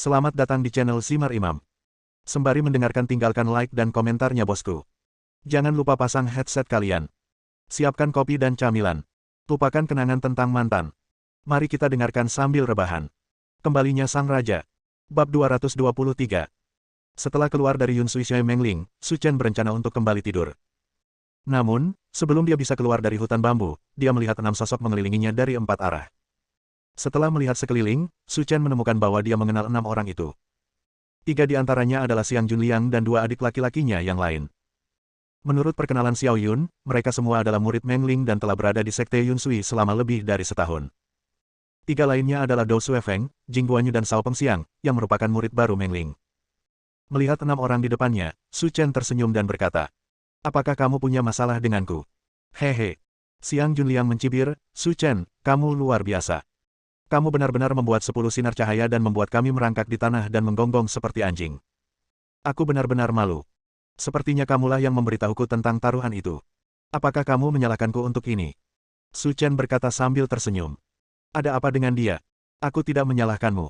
Selamat datang di channel Simar Imam. Sembari mendengarkan tinggalkan like dan komentarnya bosku. Jangan lupa pasang headset kalian. Siapkan kopi dan camilan. Lupakan kenangan tentang mantan. Mari kita dengarkan sambil rebahan. Kembalinya Sang Raja. Bab 223. Setelah keluar dari Yun Sui Shui Mengling, Su Chen berencana untuk kembali tidur. Namun, sebelum dia bisa keluar dari hutan bambu, dia melihat 6 sosok mengelilinginya dari 4 arah. Setelah melihat sekeliling, Su Chen menemukan bahwa dia mengenal 6 orang itu. 3 di antaranya adalah Xiang Junliang dan 2 adik laki-lakinya yang lain. Menurut perkenalan Xiao Yun, mereka semua adalah murid Mengling dan telah berada di Sekte Yun Sui selama lebih dari setahun. 3 lainnya adalah Dou Suefeng, Jing Guanyu dan Sao Pengxiang, yang merupakan murid baru Mengling. Melihat 6 orang di depannya, Su Chen tersenyum dan berkata, "Apakah kamu punya masalah denganku?" "Hehe." Xiang Junliang mencibir, "Su Chen, kamu luar biasa. Kamu benar-benar membuat 10 sinar cahaya dan membuat kami merangkak di tanah dan menggonggong seperti anjing. Aku benar-benar malu. Sepertinya kamulah yang memberitahuku tentang taruhan itu. Apakah kamu menyalahkanku untuk ini?" Su Chen berkata sambil tersenyum. "Ada apa dengan dia? Aku tidak menyalahkanmu.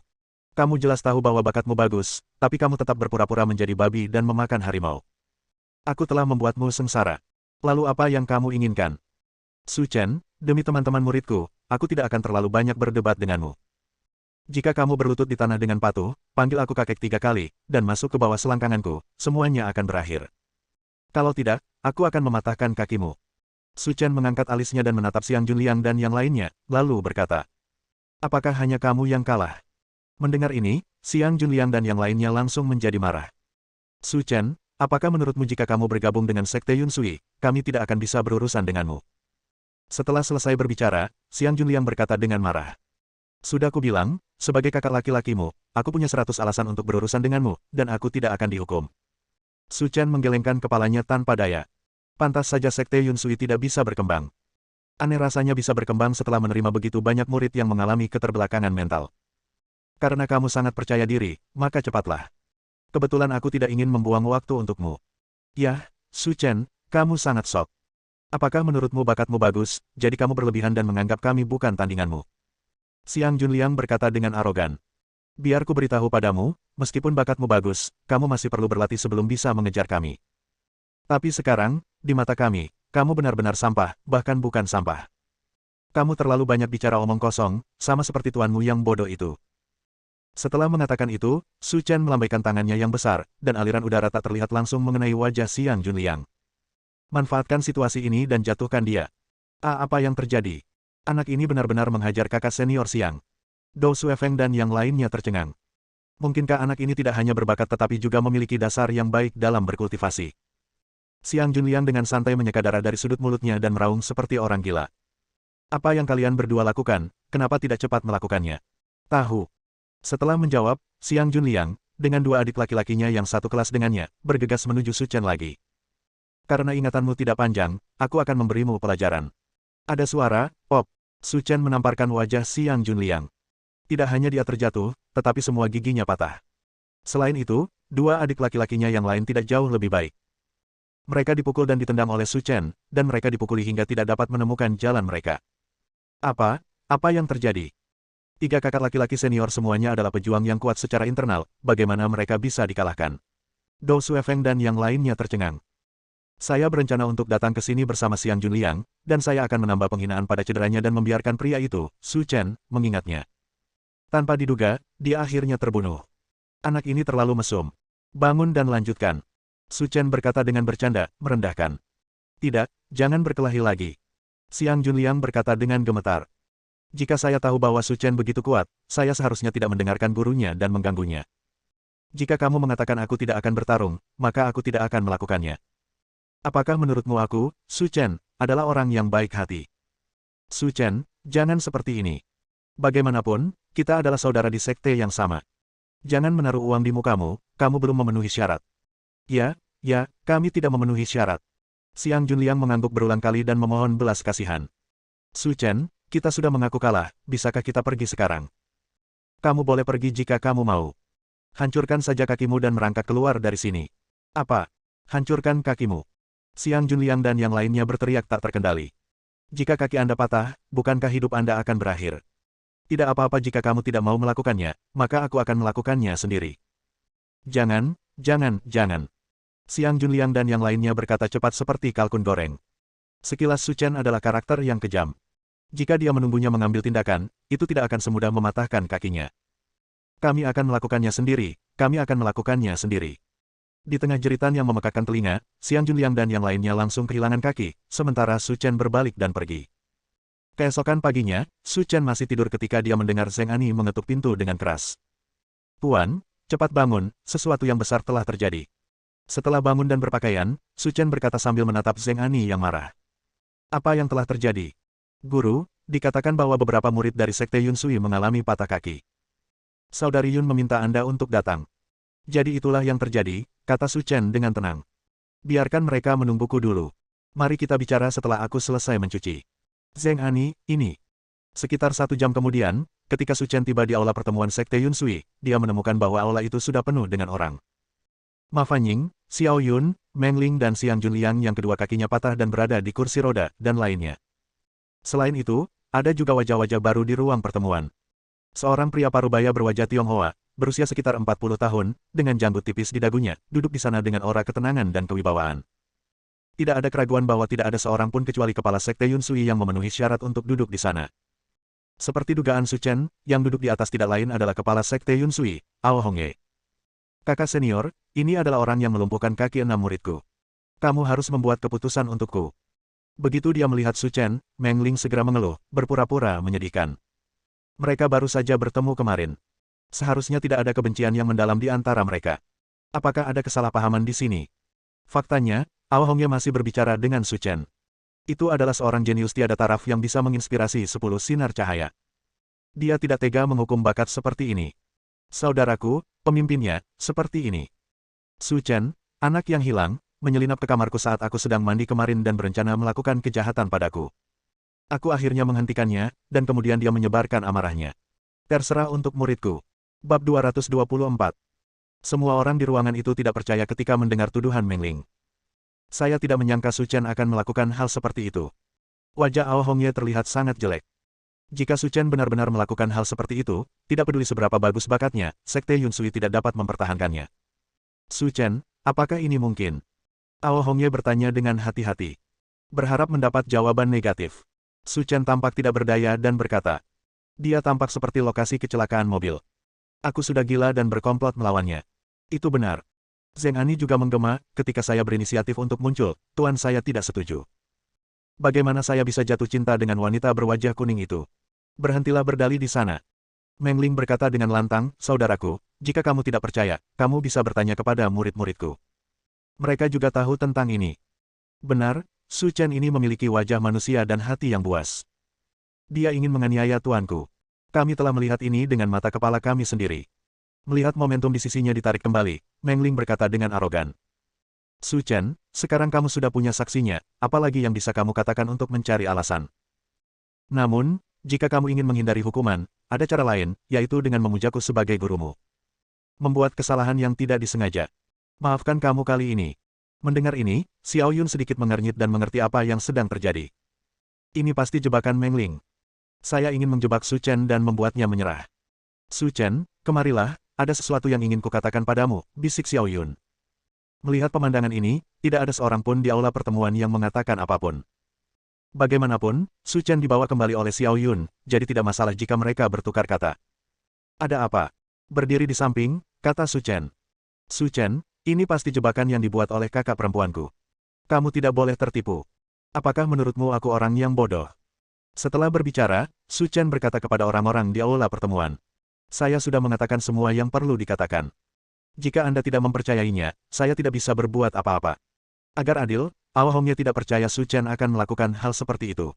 Kamu jelas tahu bahwa bakatmu bagus, tapi kamu tetap berpura-pura menjadi babi dan memakan harimau. Aku telah membuatmu sengsara. Lalu apa yang kamu inginkan?" "Su Chen, demi teman-teman muridku, aku tidak akan terlalu banyak berdebat denganmu. Jika kamu berlutut di tanah dengan patuh, panggil aku kakek 3 kali, dan masuk ke bawah selangkanganku, semuanya akan berakhir. Kalau tidak, aku akan mematahkan kakimu." Su Chen mengangkat alisnya dan menatap Xiang Junliang dan yang lainnya, lalu berkata, "Apakah hanya kamu yang kalah?" Mendengar ini, Xiang Junliang dan yang lainnya langsung menjadi marah. "Su Chen, apakah menurutmu jika kamu bergabung dengan Sekte Yun Sui, kami tidak akan bisa berurusan denganmu?" Setelah selesai berbicara, Xiang Junliang berkata dengan marah, "Sudah kubilang, sebagai kakak laki-lakimu, aku punya 100 alasan untuk berurusan denganmu, dan aku tidak akan dihukum." Su Chen menggelengkan kepalanya tanpa daya. Pantas saja Sekte Yun Sui tidak bisa berkembang. Aneh rasanya bisa berkembang setelah menerima begitu banyak murid yang mengalami keterbelakangan mental. Karena kamu sangat percaya diri, maka cepatlah. Kebetulan aku tidak ingin membuang waktu untukmu. Yah, Su Chen, kamu sangat sok. Apakah menurutmu bakatmu bagus, jadi kamu berlebihan dan menganggap kami bukan tandinganmu?" Xiang Junliang berkata dengan arogan. "Biar ku beritahu padamu, meskipun bakatmu bagus, kamu masih perlu berlatih sebelum bisa mengejar kami. Tapi sekarang, di mata kami, kamu benar-benar sampah, bahkan bukan sampah. Kamu terlalu banyak bicara omong kosong, sama seperti tuanmu yang bodoh itu." Setelah mengatakan itu, Su Chen melambaikan tangannya yang besar, dan aliran udara tak terlihat langsung mengenai wajah Xiang Junliang. "Manfaatkan situasi ini dan jatuhkan dia." Apa yang terjadi? Anak ini benar-benar menghajar kakak senior Xiang. Dou Suefeng dan yang lainnya tercengang. Mungkinkah anak ini tidak hanya berbakat tetapi juga memiliki dasar yang baik dalam berkultivasi? Xiang Junliang dengan santai menyeka darah dari sudut mulutnya dan meraung seperti orang gila. "Apa yang kalian berdua lakukan, kenapa tidak cepat melakukannya?" "Tahu." Setelah menjawab, Xiang Junliang, dengan 2 adik laki-lakinya yang satu kelas dengannya, bergegas menuju Su Chen lagi. "Karena ingatanmu tidak panjang, aku akan memberimu pelajaran." Ada suara, pop. Su Chen menamparkan wajah Xiang Junliang. Tidak hanya dia terjatuh, tetapi semua giginya patah. Selain itu, 2 adik laki-lakinya yang lain tidak jauh lebih baik. Mereka dipukul dan ditendang oleh Su Chen, dan mereka dipukuli hingga tidak dapat menemukan jalan mereka. Apa yang terjadi? 3 kakak laki-laki senior semuanya adalah pejuang yang kuat secara internal, bagaimana mereka bisa dikalahkan? Dou Suefeng dan yang lainnya tercengang. "Saya berencana untuk datang ke sini bersama Xiang Junliang, dan saya akan menambah penghinaan pada cederanya dan membiarkan pria itu," Su Chen mengingatnya. Tanpa diduga, dia akhirnya terbunuh. Anak ini terlalu mesum. "Bangun dan lanjutkan." Su Chen berkata dengan bercanda, merendahkan. "Tidak, jangan berkelahi lagi." Xiang Junliang berkata dengan gemetar. "Jika saya tahu bahwa Su Chen begitu kuat, saya seharusnya tidak mendengarkan gurunya dan mengganggunya. Jika kamu mengatakan aku tidak akan bertarung, maka aku tidak akan melakukannya. Apakah menurutmu aku, Su Chen, adalah orang yang baik hati?" "Su Chen, jangan seperti ini. Bagaimanapun, kita adalah saudara di sekte yang sama. Jangan menaruh uang di mukamu, kamu belum memenuhi syarat." Ya, kami tidak memenuhi syarat." Xiang Junliang mengangguk berulang kali dan memohon belas kasihan. "Su Chen, kita sudah mengaku kalah, bisakah kita pergi sekarang?" "Kamu boleh pergi jika kamu mau. Hancurkan saja kakimu dan merangkak keluar dari sini." "Apa? Hancurkan kakimu?" Xiang Junliang dan yang lainnya berteriak tak terkendali. "Jika kaki Anda patah, bukankah hidup Anda akan berakhir?" Tidak apa-apa jika kamu tidak mau melakukannya, maka aku akan melakukannya sendiri. Jangan, jangan. Xiang Junliang dan yang lainnya berkata cepat seperti kalkun goreng. Sekilas Su Chen adalah karakter yang kejam. Jika dia menunggunya mengambil tindakan, itu tidak akan semudah mematahkan kakinya. Kami akan melakukannya sendiri, kami akan melakukannya sendiri. Di tengah jeritan yang memekakkan telinga, Xiang Junliang dan yang lainnya langsung kehilangan kaki, sementara Su Chen berbalik dan pergi. Keesokan paginya, Su Chen masih tidur ketika dia mendengar Zheng Ani mengetuk pintu dengan keras. Tuan, cepat bangun, sesuatu yang besar telah terjadi. Setelah bangun dan berpakaian, Su Chen berkata sambil menatap Zheng Ani yang marah. Apa yang telah terjadi? Guru, dikatakan bahwa beberapa murid dari Sekte Yun Sui mengalami patah kaki. Saudari Yun meminta Anda untuk datang. Jadi itulah yang terjadi, kata Su Chen dengan tenang. Biarkan mereka menungguku dulu. Mari kita bicara setelah aku selesai mencuci. Zheng Ani, ini. Sekitar 1 jam kemudian, ketika Su Chen tiba di aula pertemuan Sekte Yun Sui, dia menemukan bahwa aula itu sudah penuh dengan orang. Ma Fanying, Xiao Yun, Meng Ling dan Xiang Junliang yang kedua kakinya patah dan berada di kursi roda, dan lainnya. Selain itu, ada juga wajah-wajah baru di ruang pertemuan. Seorang pria parubaya berwajah Tionghoa, berusia sekitar 40 tahun, dengan janggut tipis di dagunya, duduk di sana dengan aura ketenangan dan kewibawaan. Tidak ada keraguan bahwa tidak ada seorang pun kecuali kepala Sekte Yun Sui yang memenuhi syarat untuk duduk di sana. Seperti dugaan Su Chen, yang duduk di atas tidak lain adalah kepala Sekte Yun Sui, Ao Hongye. Kakak senior, ini adalah orang yang melumpuhkan kaki 6 muridku. Kamu harus membuat keputusan untukku. Begitu dia melihat Su Chen, Meng Ling segera mengeluh, berpura-pura menyedihkan. Mereka baru saja bertemu kemarin. Seharusnya tidak ada kebencian yang mendalam di antara mereka. Apakah ada kesalahpahaman di sini? Faktanya, Ao Hongye masih berbicara dengan Su Chen. Itu adalah seorang jenius tiada taraf yang bisa menginspirasi 10 sinar cahaya. Dia tidak tega menghukum bakat seperti ini. Saudaraku, pemimpinnya, seperti ini. Su Chen, anak yang hilang, menyelinap ke kamarku saat aku sedang mandi kemarin dan berencana melakukan kejahatan padaku. Aku akhirnya menghentikannya, dan kemudian dia menyebarkan amarahnya. Terserah untuk muridku. Bab 224. Semua orang di ruangan itu tidak percaya ketika mendengar tuduhan Meng Ling. Saya tidak menyangka Su Chen akan melakukan hal seperti itu. Wajah Ao Hongye terlihat sangat jelek. Jika Su Chen benar-benar melakukan hal seperti itu, tidak peduli seberapa bagus bakatnya, Sekte Yun Sui tidak dapat mempertahankannya. Su Chen, apakah ini mungkin? Ao Hongye bertanya dengan hati-hati. Berharap mendapat jawaban negatif. Su Chen tampak tidak berdaya dan berkata. Dia tampak seperti lokasi kecelakaan mobil. Aku sudah gila dan berkomplot melawannya. Itu benar. Zheng Ani juga menggema, ketika saya berinisiatif untuk muncul, tuan saya tidak setuju. Bagaimana saya bisa jatuh cinta dengan wanita berwajah kuning itu? Berhentilah berdalih di sana. Meng Ling berkata dengan lantang, saudaraku, jika kamu tidak percaya, kamu bisa bertanya kepada murid-muridku. Mereka juga tahu tentang ini. Benar, Su Chen ini memiliki wajah manusia dan hati yang buas. Dia ingin menganiaya tuanku. Kami telah melihat ini dengan mata kepala kami sendiri. Melihat momentum di sisinya ditarik kembali, Meng Ling berkata dengan arogan. Su Chen, sekarang kamu sudah punya saksinya, apalagi yang bisa kamu katakan untuk mencari alasan. Namun, jika kamu ingin menghindari hukuman, ada cara lain, yaitu dengan memujaku sebagai gurumu. Membuat kesalahan yang tidak disengaja. Maafkan kamu kali ini. Mendengar ini, Xiao Yun sedikit mengernyit dan mengerti apa yang sedang terjadi. Ini pasti jebakan Meng Ling. Saya ingin menjebak Su Chen dan membuatnya menyerah. Su Chen, kemarilah, ada sesuatu yang ingin kukatakan padamu, bisik Xiao Yun. Melihat pemandangan ini, tidak ada seorang pun di aula pertemuan yang mengatakan apapun. Bagaimanapun, Su Chen dibawa kembali oleh Xiao Yun, jadi tidak masalah jika mereka bertukar kata. Ada apa? Berdiri di samping, kata Su Chen. Su Chen, ini pasti jebakan yang dibuat oleh kakak perempuanku. Kamu tidak boleh tertipu. Apakah menurutmu aku orang yang bodoh? Setelah berbicara, Su Chen berkata kepada orang-orang di aula pertemuan. Saya sudah mengatakan semua yang perlu dikatakan. Jika Anda tidak mempercayainya, saya tidak bisa berbuat apa-apa. Agar adil, Ao Hongye tidak percaya Su Chen akan melakukan hal seperti itu.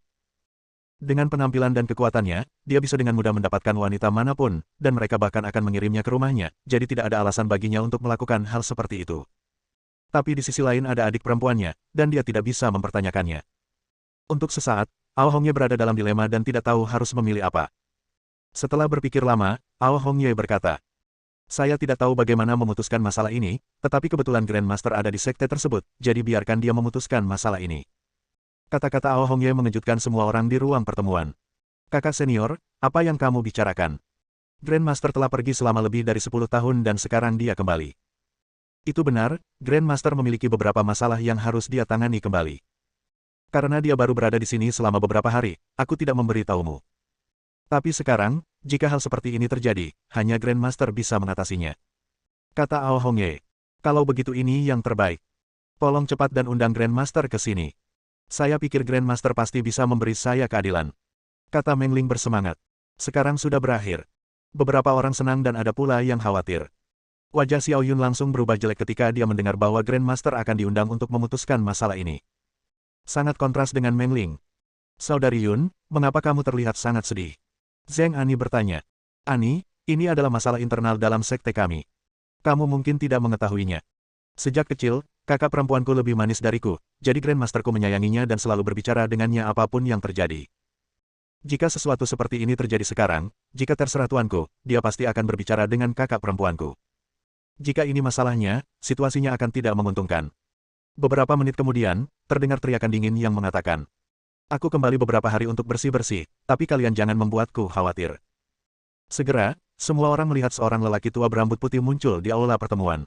Dengan penampilan dan kekuatannya, dia bisa dengan mudah mendapatkan wanita manapun, dan mereka bahkan akan mengirimnya ke rumahnya, jadi tidak ada alasan baginya untuk melakukan hal seperti itu. Tapi di sisi lain ada adik perempuannya, dan dia tidak bisa mempertanyakannya. Untuk sesaat, Ao Hongye berada dalam dilema dan tidak tahu harus memilih apa. Setelah berpikir lama, Ao Hongye berkata, saya tidak tahu bagaimana memutuskan masalah ini, tetapi kebetulan Grandmaster ada di sekte tersebut, jadi biarkan dia memutuskan masalah ini. Kata-kata Ao Hongye mengejutkan semua orang di ruang pertemuan. Kakak senior, apa yang kamu bicarakan? Grandmaster telah pergi selama lebih dari 10 tahun dan sekarang dia kembali. Itu benar, Grandmaster memiliki beberapa masalah yang harus dia tangani kembali. Karena dia baru berada di sini selama beberapa hari, aku tidak memberitahumu. Tapi sekarang, jika hal seperti ini terjadi, hanya Grandmaster bisa mengatasinya. Kata Ao Hongye. Kalau begitu ini yang terbaik. Tolong cepat dan undang Grandmaster ke sini. Saya pikir Grandmaster pasti bisa memberi saya keadilan. Kata Meng Ling bersemangat. Sekarang sudah berakhir. Beberapa orang senang dan ada pula yang khawatir. Wajah Xiao Yun langsung berubah jelek ketika dia mendengar bahwa Grandmaster akan diundang untuk memutuskan masalah ini. Sangat kontras dengan Meng Ling. Saudari Yun, mengapa kamu terlihat sangat sedih? Zheng Ani bertanya. Ani, ini adalah masalah internal dalam sekte kami. Kamu mungkin tidak mengetahuinya. Sejak kecil, kakak perempuanku lebih manis dariku, jadi Grandmasterku menyayanginya dan selalu berbicara dengannya apapun yang terjadi. Jika sesuatu seperti ini terjadi sekarang, jika terserah tuanku, dia pasti akan berbicara dengan kakak perempuanku. Jika ini masalahnya, situasinya akan tidak menguntungkan. Beberapa menit kemudian, terdengar teriakan dingin yang mengatakan, aku kembali beberapa hari untuk bersih-bersih, tapi kalian jangan membuatku khawatir. Segera, semua orang melihat seorang lelaki tua berambut putih muncul di aula pertemuan.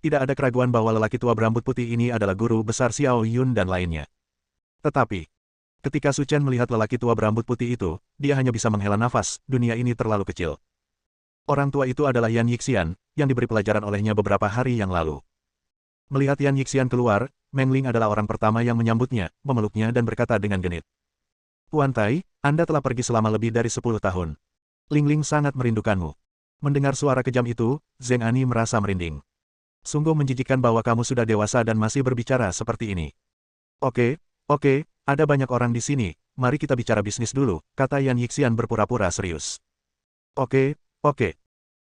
Tidak ada keraguan bahwa lelaki tua berambut putih ini adalah guru besar Xiao Yun dan lainnya. Tetapi, ketika Su Chen melihat lelaki tua berambut putih itu, dia hanya bisa menghela nafas, dunia ini terlalu kecil. Orang tua itu adalah Yan Yixian, yang diberi pelajaran olehnya beberapa hari yang lalu. Melihat Yan Yixian keluar, Meng Ling adalah orang pertama yang menyambutnya, memeluknya dan berkata dengan genit. Tuan Tai, Anda telah pergi selama lebih dari 10 tahun. Ling Ling sangat merindukanmu. Mendengar suara kejam itu, Zheng Ani merasa merinding. Sungguh menjijikkan bahwa kamu sudah dewasa dan masih berbicara seperti ini. Oke, ada banyak orang di sini, mari kita bicara bisnis dulu, kata Yan Yixian berpura-pura serius. Oke.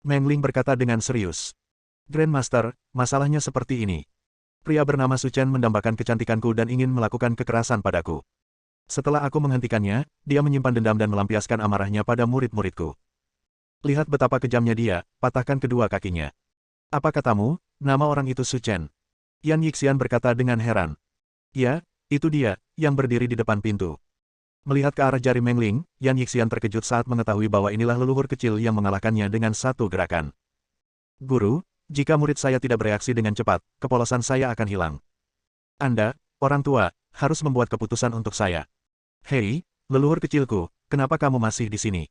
Meng Ling berkata dengan serius. Grandmaster, masalahnya seperti ini. Pria bernama Su Chen mendambakan kecantikanku dan ingin melakukan kekerasan padaku. Setelah aku menghentikannya, dia menyimpan dendam dan melampiaskan amarahnya pada murid-muridku. Lihat betapa kejamnya dia, patahkan kedua kakinya. Apa katamu, nama orang itu Su Chen? Yan Yixian berkata dengan heran. Ya, itu dia, yang berdiri di depan pintu. Melihat ke arah jari Meng Ling, Yan Yixian terkejut saat mengetahui bahwa inilah leluhur kecil yang mengalahkannya dengan satu gerakan. Guru, jika murid saya tidak bereaksi dengan cepat, kepolosan saya akan hilang. Anda, orang tua, harus membuat keputusan untuk saya. Hei, leluhur kecilku, kenapa kamu masih di sini?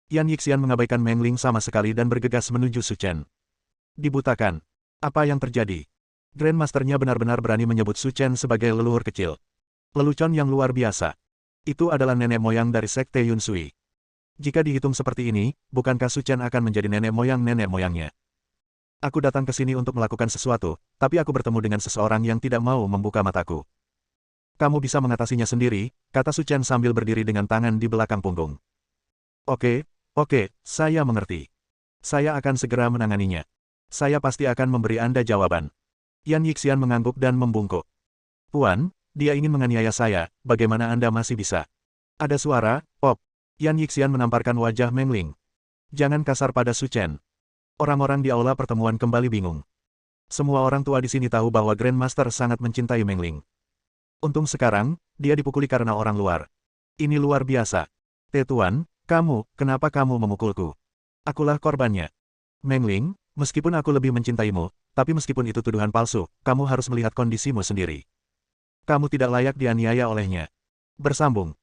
Yan Yixian mengabaikan Meng Ling sama sekali dan bergegas menuju Su Chen. Dibutakan. Apa yang terjadi? Grandmasternya benar-benar berani menyebut Su Chen sebagai leluhur kecil. Lelucon yang luar biasa. Itu adalah nenek moyang dari sekte Yun Sui. Jika dihitung seperti ini, bukankah Su Chen akan menjadi nenek moyang-nenek moyangnya? Aku datang ke sini untuk melakukan sesuatu, tapi aku bertemu dengan seseorang yang tidak mau membuka mataku. Kamu bisa mengatasinya sendiri, kata Su Chen sambil berdiri dengan tangan di belakang punggung. Oke, saya mengerti. Saya akan segera menanganinya. Saya pasti akan memberi Anda jawaban. Yan Yixian mengangguk dan membungkuk. Tuan, dia ingin menganiaya saya, bagaimana Anda masih bisa? Ada suara, pop. Yan Yixian menamparkan wajah Meng Ling. Jangan kasar pada Su Chen. Orang-orang di aula pertemuan kembali bingung. Semua orang tua di sini tahu bahwa Grandmaster sangat mencintai Meng Ling. Untung sekarang, dia dipukuli karena orang luar. Ini luar biasa. Tuan, kenapa kamu memukulku? Akulah korbannya. Meng Ling, meskipun aku lebih mencintaimu, tapi meskipun itu tuduhan palsu, kamu harus melihat kondisimu sendiri. Kamu tidak layak dianiaya olehnya. Bersambung.